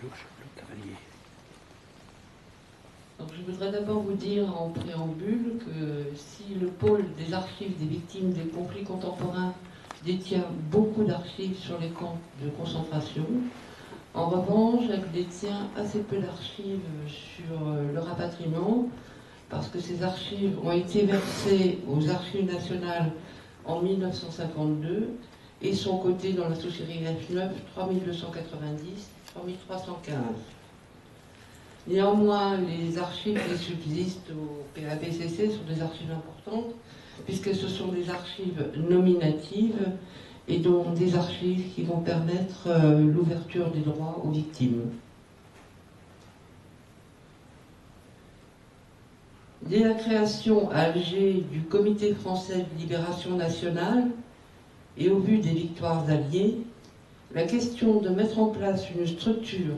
le cavalier. Donc, je voudrais d'abord vous dire en préambule que si le pôle des archives des victimes des conflits contemporains détient beaucoup d'archives sur les camps de concentration, en revanche, elle détient assez peu d'archives sur le rapatriement, parce que ces archives ont été versées aux archives nationales en 1952 et sont cotées dans la sous-série F9 3290, 3315. Néanmoins, les archives qui subsistent au PAPCC sont des archives importantes, puisque ce sont des archives nominatives et donc des archives qui vont permettre l'ouverture des droits aux victimes. Dès la création à Alger du Comité français de libération nationale et au vu des victoires alliées, la question de mettre en place une structure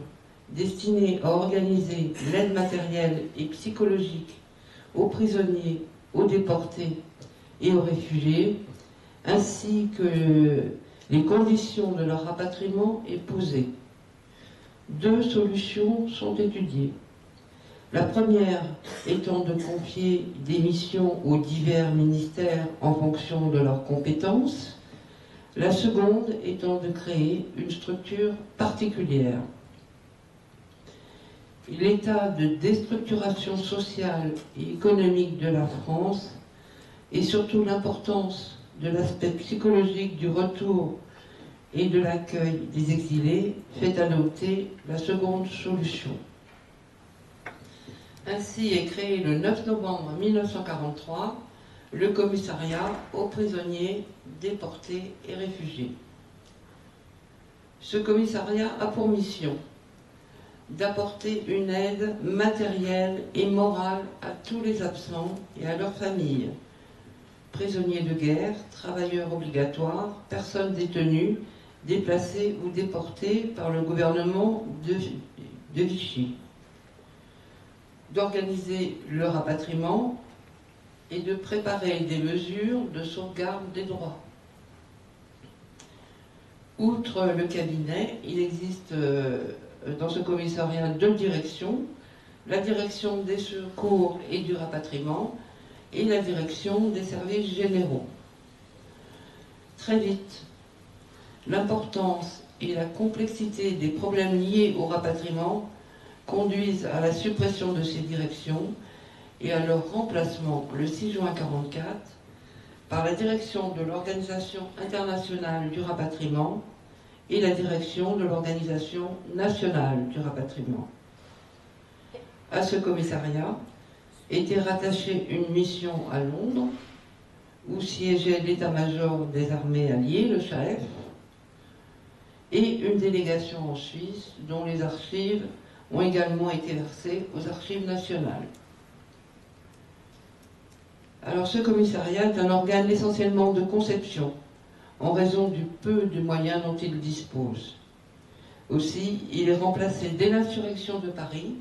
destinée à organiser l'aide matérielle et psychologique aux prisonniers, aux déportés et aux réfugiés, ainsi que les conditions de leur rapatriement est posée. Deux solutions sont étudiées. La première étant de confier des missions aux divers ministères en fonction de leurs compétences. La seconde étant de créer une structure particulière. L'état de déstructuration sociale et économique de la France et surtout l'importance de l'aspect psychologique du retour et de l'accueil des exilés fait adopter la seconde solution. Ainsi est créé le 9 novembre 1943 le commissariat aux prisonniers, déportés et réfugiés. Ce commissariat a pour mission d'apporter une aide matérielle et morale à tous les absents et à leurs familles, prisonniers de guerre, travailleurs obligatoires, personnes détenues, déplacées ou déportées par le gouvernement de Vichy, d'organiser le rapatriement et de préparer des mesures de sauvegarde des droits. Outre le cabinet, il existe dans ce commissariat deux directions, la direction des secours et du rapatriement et la direction des services généraux. Très vite, l'importance et la complexité des problèmes liés au rapatriement conduisent à la suppression de ces directions et à leur remplacement le 6 juin 1944 par la direction de l'Organisation internationale du rapatriement et la direction de l'Organisation nationale du rapatriement. À ce commissariat était rattachée une mission à Londres, où siégeait l'état-major des armées alliées, le CHAEF, et une délégation en Suisse, dont les archives ont également été versées aux archives nationales. Alors ce commissariat est un organe essentiellement de conception, en raison du peu de moyens dont il dispose. Aussi, il est remplacé dès l'insurrection de Paris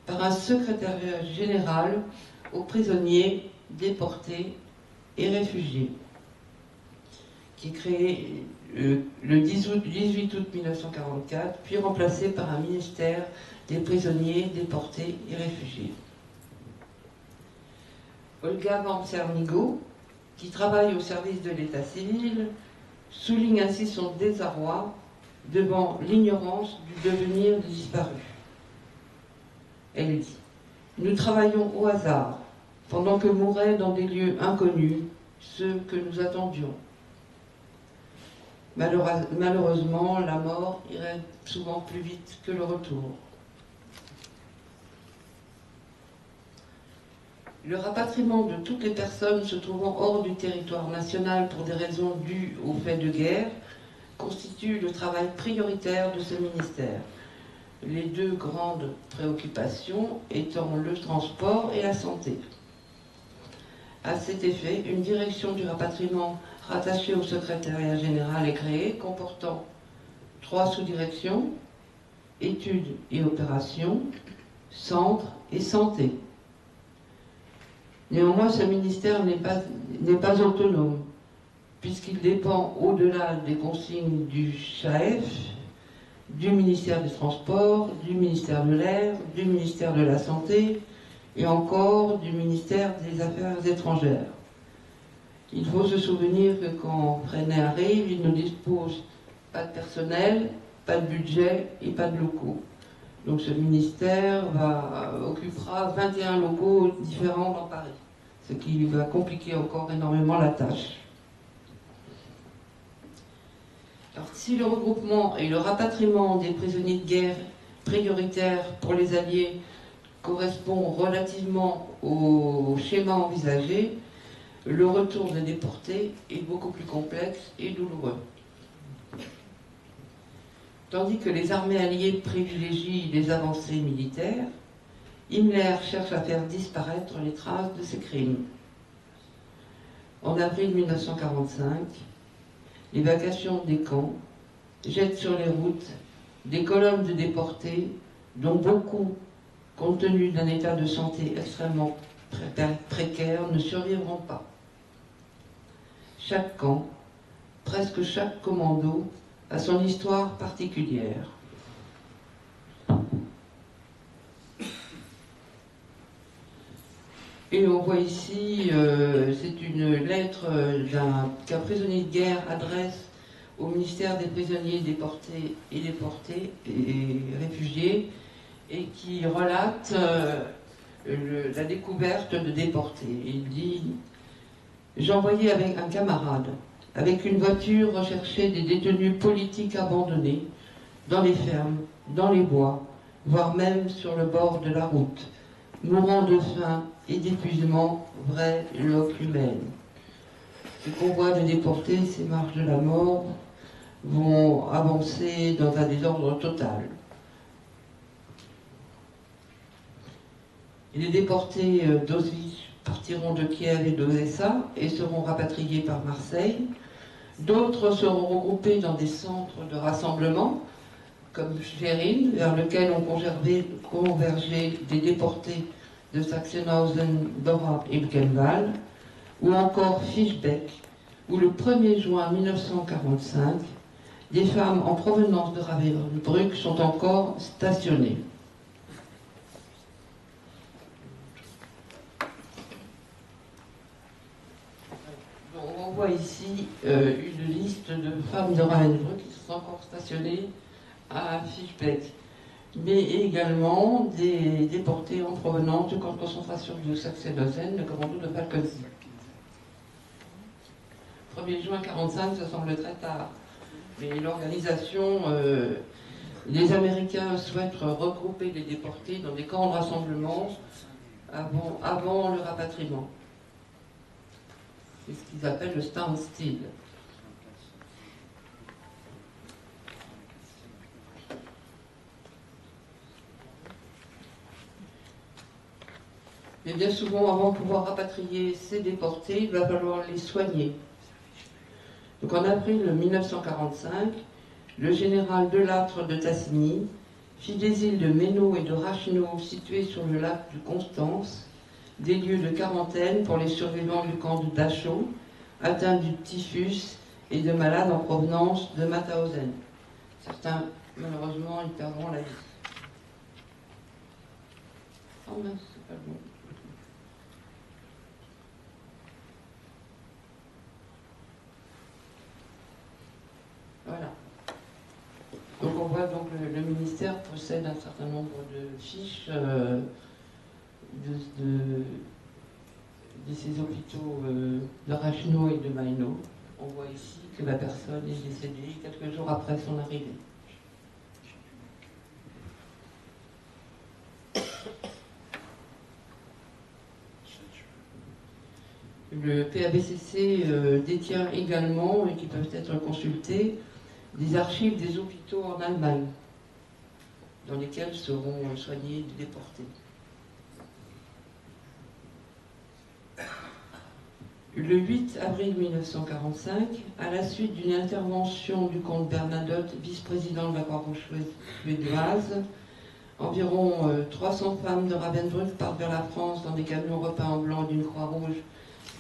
par un secrétariat général aux prisonniers, déportés et réfugiés, qui est créé le 18 août 1944, puis remplacé par un ministère des prisonniers, déportés et réfugiés. Olga Van-Cernigo, qui travaille au service de l'état civil, souligne ainsi son désarroi devant l'ignorance du devenir des disparus. Elle dit « Nous travaillons au hasard, pendant que mouraient dans des lieux inconnus ceux que nous attendions. Malheureusement, la mort irait souvent plus vite que le retour. » Le rapatriement de toutes les personnes se trouvant hors du territoire national pour des raisons dues aux faits de guerre constitue le travail prioritaire de ce ministère. Les deux grandes préoccupations étant le transport et la santé. À cet effet, une direction du rapatriement rattachée au secrétariat général est créée, comportant 3 sous-directions, études et opérations, centre et santé. Néanmoins, ce ministère n'est pas autonome, puisqu'il dépend, au-delà des consignes du CHAEF, du ministère des Transports, du ministère de l'Air, du ministère de la Santé et encore du ministère des Affaires étrangères. Il faut se souvenir que quand Freinet arrive, il ne dispose pas de personnel, pas de budget et pas de locaux. Donc ce ministère occupera 21 locaux différents dans Paris, ce qui va compliquer encore énormément la tâche. Alors, si le regroupement et le rapatriement des prisonniers de guerre prioritaires pour les Alliés correspond relativement au schéma envisagé, le retour des déportés est beaucoup plus complexe et douloureux. Tandis que les armées alliées privilégient les avancées militaires, Himmler cherche à faire disparaître les traces de ces crimes. En avril 1945, l'évacuation des camps jette sur les routes des colonnes de déportés dont beaucoup, compte tenu d'un état de santé extrêmement précaire, ne survivront pas. Chaque camp, presque chaque commando, a son histoire particulière. Et on voit ici, c'est une lettre qu'un prisonnier de guerre adresse au ministère des prisonniers déportés et réfugiés, et qui relate la découverte de déportés. Il dit « J'envoyais avec un camarade, avec une voiture, rechercher des détenus politiques abandonnés, dans les fermes, dans les bois, voire même sur le bord de la route, mourant de faim et d'épuisement, vraie loque humaine. Ce convoi de déportés, ces marches de la mort, vont avancer dans un désordre total. Et les déportés d'Auschwitz partiront de Kiev et d'Odessa et seront rapatriés par Marseille. D'autres seront regroupés dans des centres de rassemblement, comme Schwerin, vers lequel ont convergé des déportés de Sachsenhausen, Dora et Buchenwald, ou encore Fischbeck, où le 1er juin 1945, des femmes en provenance de Ravensbrück sont encore stationnées. On voit ici une liste de femmes de Ravensbrück qui sont encore stationnées à Fischbeck, mais également des déportés en provenance du camp de concentration de Sachsenhausen, le commando de Falkensee. 1er juin 1945, ça semble très tard, mais l'organisation, les Américains souhaitent regrouper les déportés dans des camps de rassemblement avant le rapatriement. C'est ce qu'ils appellent le standstill. Mais bien souvent, avant de pouvoir rapatrier ces déportés, il va falloir les soigner. Donc en avril 1945, le général Delattre de Tassigny fit des îles de Méno et de Racheneau situées sur le lac de Constance des lieux de quarantaine pour les survivants du camp de Dachau, atteints du typhus et de malades en provenance de Mauthausen. Certains, malheureusement, ils perdront la vie. Oh mince, c'est pas bon. Voilà. Donc on voit donc le ministère possède un certain nombre de fiches de ces hôpitaux de Racheneau et de Maino. On voit ici que la personne est décédée quelques jours après son arrivée. Le PABCC détient également, et qui peuvent être consultés, des archives des hôpitaux en Allemagne, dans lesquels seront soignés des déportés. Le 8 avril 1945, à la suite d'une intervention du comte Bernadotte, vice-président de la Croix-Rouge suédoise, environ 300 femmes de Ravensbrück partent vers la France dans des camions repeints en blanc d'une Croix-Rouge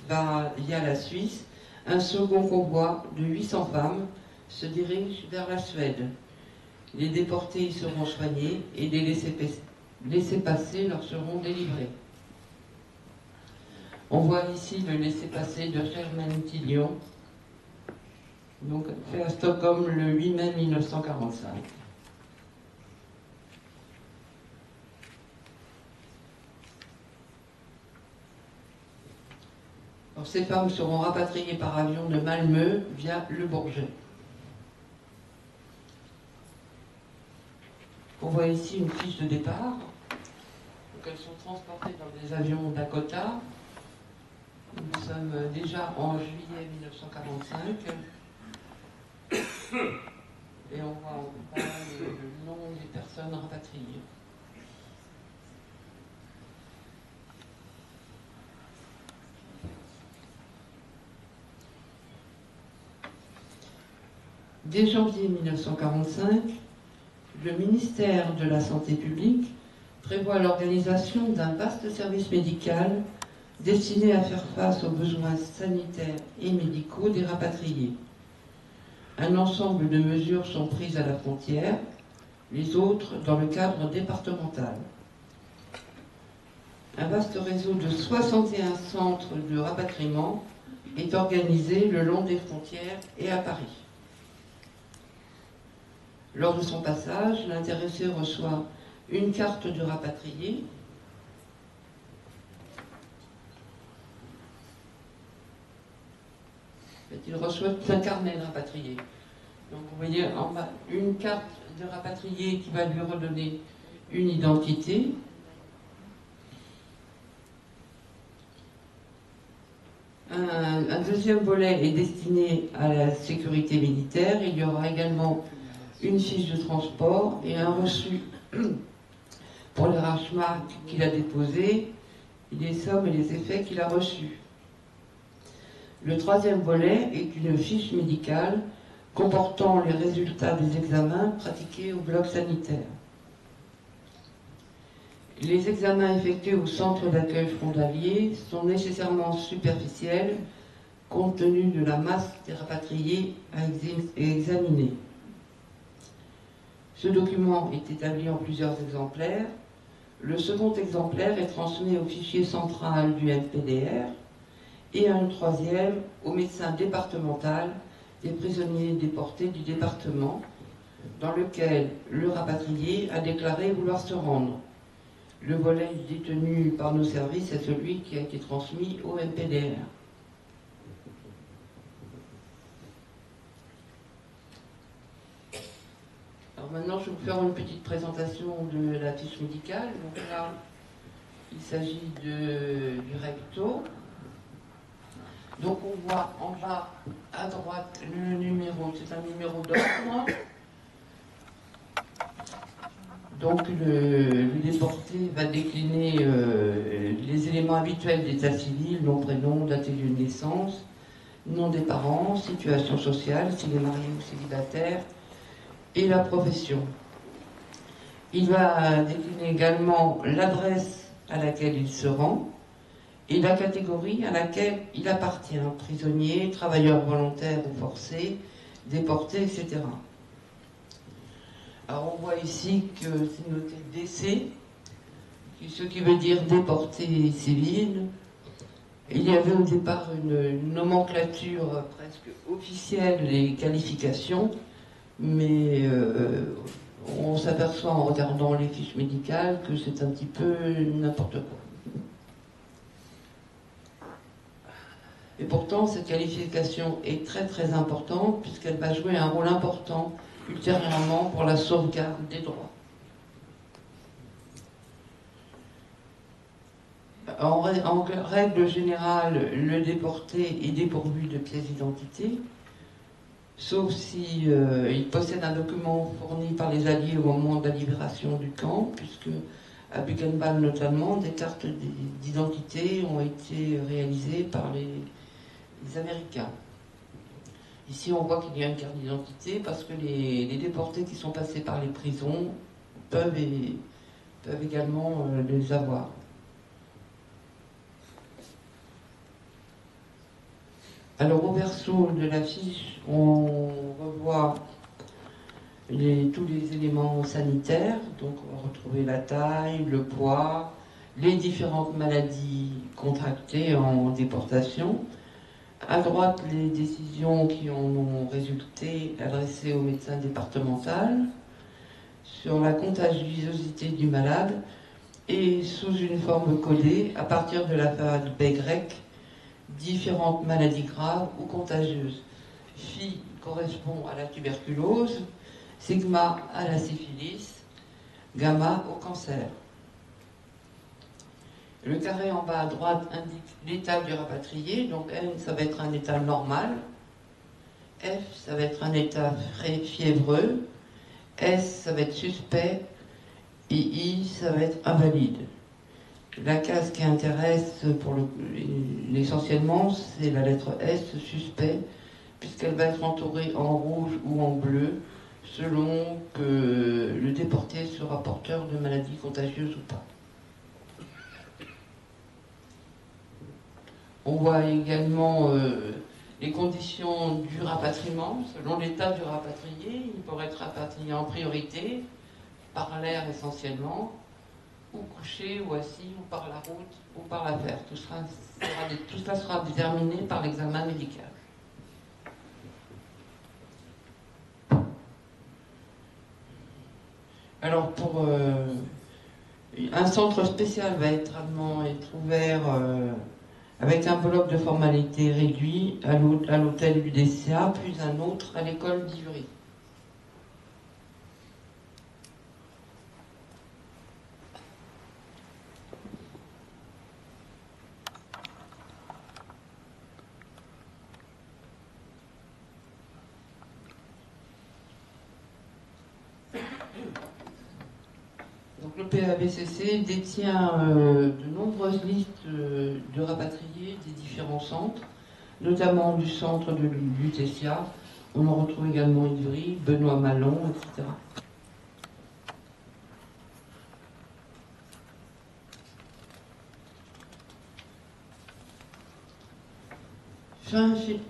via la Suisse. Un second convoi de 800 femmes se dirige vers la Suède. Les déportés y seront soignés et les laissez-passer leur seront délivrés. On voit ici le laissez-passer de Germaine Tillion, donc fait à Stockholm le 8 mai 1945. Alors, ces femmes seront rapatriées par avion de Malmö via Le Bourget. On voit ici une fiche de départ. Donc, elles sont transportées dans des avions Dakota. Nous sommes déjà en juillet 1945. Et on voit en bas le nom des personnes rapatriées. Dès janvier 1945, le ministère de la Santé publique prévoit l'organisation d'un vaste service médical destiné à faire face aux besoins sanitaires et médicaux des rapatriés. Un ensemble de mesures sont prises à la frontière, les autres dans le cadre départemental. Un vaste réseau de 61 centres de rapatriement est organisé le long des frontières et à Paris. Lors de son passage, l'intéressé reçoit une carte de rapatrié, il reçoit un carnet de rapatrié. Donc vous voyez en bas une carte de rapatrié qui va lui redonner une identité. Un deuxième volet est destiné à la sécurité militaire. Il y aura également une fiche de transport et un reçu pour les Reichsmark qu'il a déposé, les sommes et les effets qu'il a reçus. Le troisième volet est une fiche médicale comportant les résultats des examens pratiqués au bloc sanitaire. Les examens effectués au centre d'accueil frontalier sont nécessairement superficiels compte tenu de la masse des rapatriés à examiner. Ce document est établi en plusieurs exemplaires. Le second exemplaire est transmis au fichier central du MPDR et un troisième au médecin départemental des prisonniers déportés du département, dans lequel le rapatrié a déclaré vouloir se rendre. Le volet détenu par nos services est celui qui a été transmis au MPDR. Alors maintenant, je vais vous faire une petite présentation de la fiche médicale. Donc là, il s'agit du recto. Donc on voit en bas à droite le numéro, c'est un numéro d'ordre. Donc le déporté va décliner les éléments habituels d'état civil, nom, prénom, date et lieu de naissance, nom des parents, situation sociale, s'il est marié ou célibataire, et la profession. Il va décliner également l'adresse à laquelle il se rend et la catégorie à laquelle il appartient, prisonnier, travailleur volontaire ou forcé, déporté, etc. Alors on voit ici que c'est noté DC, ce qui veut dire déporté civil. Il y avait au départ une nomenclature presque officielle des qualifications, mais on s'aperçoit en regardant les fiches médicales que c'est un petit peu n'importe quoi. Et pourtant, cette qualification est très très importante puisqu'elle va jouer un rôle important ultérieurement pour la sauvegarde des droits. En règle générale, le déporté est dépourvu de pièce d'identité, sauf si il possède un document fourni par les Alliés au moment de la libération du camp, puisque à Buchenwald notamment, des cartes d'identité ont été réalisées par les Américains. Ici, on voit qu'il y a une carte d'identité parce que les déportés qui sont passés par les prisons peuvent également les avoir. Alors, au verso de la fiche, on revoit tous les éléments sanitaires. Donc on va retrouver la taille, le poids, les différentes maladies contractées en déportation. À droite, les décisions qui en ont résulté adressées au médecin départemental sur la contagiosité du malade et sous une forme codée à partir de l'alphabet grec, différentes maladies graves ou contagieuses. Phi correspond à la tuberculose, sigma à la syphilis, gamma au cancer. Le carré en bas à droite indique l'état du rapatrié, donc N ça va être un état normal, F ça va être un état fiévreux, S ça va être suspect, et I ça va être invalide. La case qui intéresse essentiellement, c'est la lettre S, suspect, puisqu'elle va être entourée en rouge ou en bleu, selon que le déporté sera porteur de maladies contagieuses ou pas. On voit également les conditions du rapatriement. Selon l'état du rapatrié, il pourrait être rapatrié en priorité, par l'air essentiellement, ou couché, ou assis, ou par la route, ou par la terre. Tout cela sera déterminé par l'examen médical. Alors pour un centre spécial va être ouvert avec un bloc de formalité réduit à l'hôtel UDCA, puis un autre à l'école d'Ivry. Donc le PABCC détient de nombreuses listes de rapatriés des différents centres, notamment du centre de l'UTCA. On en retrouve également Ivry, Benoît Malon, etc.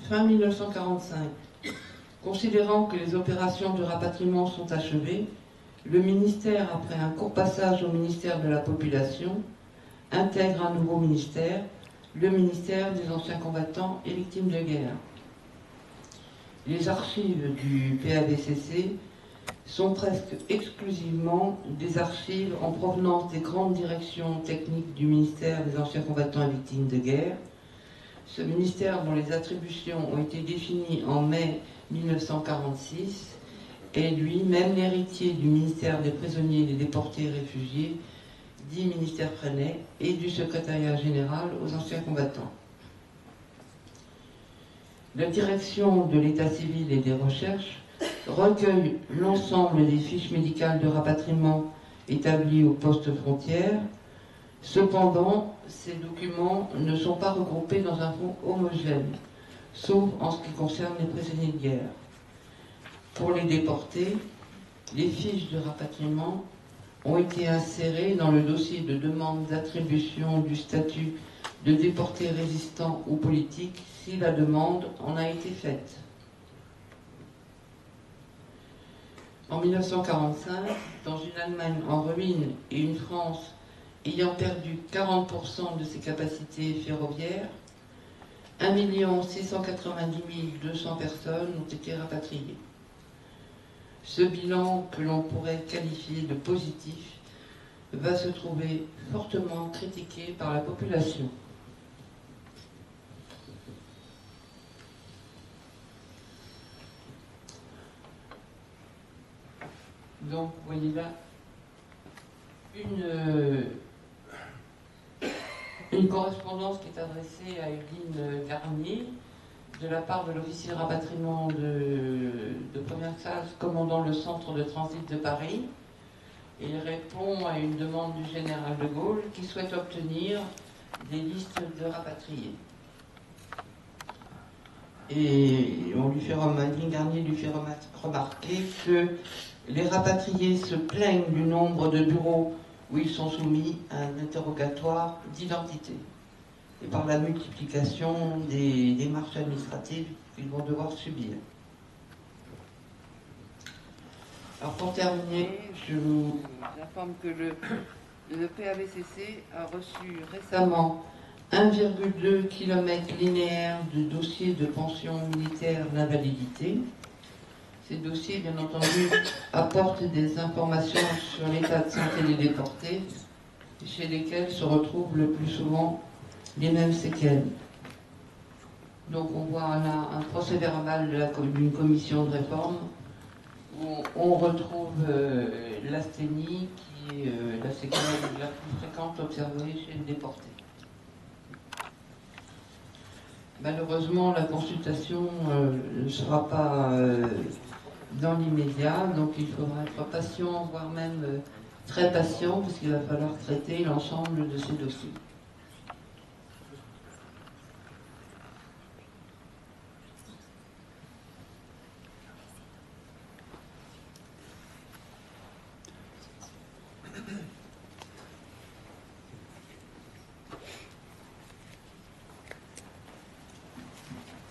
Fin 1945, considérant que les opérations de rapatriement sont achevées, le ministère, après un court passage au ministère de la Population, intègre un nouveau ministère, le ministère des anciens combattants et victimes de guerre. Les archives du PABCC sont presque exclusivement des archives en provenance des grandes directions techniques du ministère des anciens combattants et victimes de guerre. Ce ministère, dont les attributions ont été définies en mai 1946, est lui-même l'héritier du ministère des prisonniers et des déportés et réfugiés, dit ministère Freinet, et du secrétariat général aux anciens combattants. La direction de l'état civil et des recherches recueille l'ensemble des fiches médicales de rapatriement établies au poste frontière. Cependant, ces documents ne sont pas regroupés dans un fonds homogène, sauf en ce qui concerne les prisonniers de guerre. Pour les déportés, les fiches de rapatriement ont été insérées dans le dossier de demande d'attribution du statut de déporté résistant ou politique si la demande en a été faite. En 1945, dans une Allemagne en ruine et une France ayant perdu 40% de ses capacités ferroviaires, 1 690 200 personnes ont été rapatriées. Ce bilan, que l'on pourrait qualifier de positif, va se trouver fortement critiqué par la population. Donc, vous voyez là une correspondance qui est adressée à Evelyne Garnier de la part de l'officier de rapatriement de première classe commandant le centre de transit de Paris. Il répond à une demande du général de Gaulle qui souhaite obtenir des listes de rapatriés. Et Evelyne Garnier lui fait remarquer que les rapatriés se plaignent du nombre de bureaux où ils sont soumis à un interrogatoire d'identité et par la multiplication des démarches administratives qu'ils vont devoir subir. Alors pour terminer, je vous informe que le PAVCC a reçu récemment 1,2 km linéaire de dossiers de pension militaire d'invalidité. Ces dossiers, bien entendu, apportent des informations sur l'état de santé des déportés, chez lesquels se retrouvent le plus souvent les mêmes séquelles. Donc on voit là un procès-verbal d'une commission de réforme où on retrouve l'asthénie qui est la séquelle la plus fréquente observée chez le déporté. Malheureusement, la consultation ne sera pas dans l'immédiat, donc il faudra être patient, voire même très patient, parce qu'il va falloir traiter l'ensemble de ces dossiers.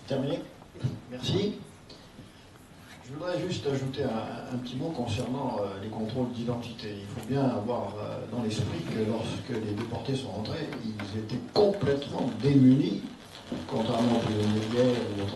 Terminé. Merci. Je voudrais juste ajouter un petit mot concernant les contrôles d'identité. Il faut bien avoir dans l'esprit que lorsque les déportés sont rentrés, ils étaient complètement démunis, contrairement aux prisonniers de guerre ou autres.